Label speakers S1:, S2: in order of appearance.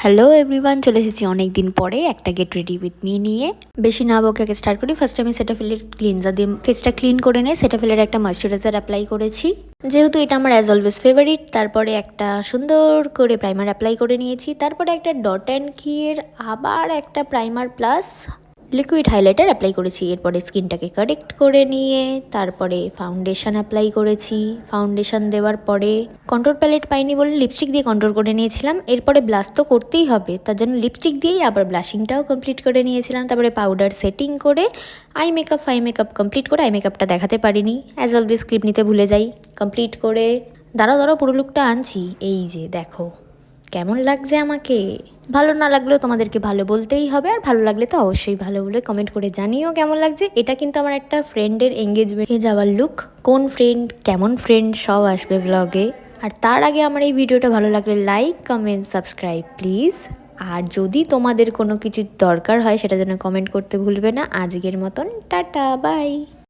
S1: Hello everyone, চলে এসেছি অনেক দিন পরে একটা গেট রেডি উইথ মি নিয়ে। বেশি না বকে আগে স্টার্ট করি। ফার্স্ট আমি সেটাফিলের ক্লিনজার দিয়ে ফেসটা ক্লিন করে নিয়ে সেটাফিলের একটা ময়শ্চারাইজার অ্যাপ্লাই করেছি, যেহেতু এটা আমার অ্যাজ অলওয়েজ ফেভারিট। তারপরে একটা সুন্দর করে প্রাইমার অ্যাপ্লাই করে নিয়েছি। তারপরে একটা ডট অ্যান্ড কিয়ের আবার একটা primer plus liquid highlighter apply করেছি। এরপরে স্কিনটাকে কারেক্ট করে নিয়ে তারপরে ফাউন্ডেশন অ্যাপ্লাই করেছি। ফাউন্ডেশন দেওয়ার পরে কন্ট্রোল প্যালেট পাইনি বলে লিপস্টিক দিয়ে কন্ট্রোল করে নিয়েছিলাম। এরপরে ব্লাশ তো করতেই হবে, তার জন্য লিপস্টিক দিয়েই আবার ব্লাশিংটাও কমপ্লিট করে নিয়েছিলাম। তারপরে পাউডার সেটিং করে আই মেকআপ কমপ্লিট করে আই মেকআপটা দেখাতে পারিনি, অ্যাজ অলওয়েজ ক্লিপ নিতে ভুলে যাই। কমপ্লিট করে দাঁড়াও পুরো লুকটা আনছি, এই যে দেখো কেমন লাগছে আমাকে। ভালো না লাগলেও তোমাদেরকে ভালো বলতেই হবে, আর ভালো লাগলে তো অবশ্যই ভালো বলে কমেন্ট করে জানিও কেমন লাগছে। এটা কিন্তু আমার একটা ফ্রেন্ডের এঙ্গেজমেন্টে যাওয়ার লুক। কোন ফ্রেন্ড কেমন ফ্রেন্ড সব আসবে ব্লগে। আর তার আগে আমার এই ভিডিওটা ভালো লাগলে লাইক কমেন্ট সাবস্ক্রাইব প্লিজ। আর যদি তোমাদের কোনো কিছু দরকার হয় সেটা যেন কমেন্ট করতে ভুলবে না। আজকের মতন টাটা বাই।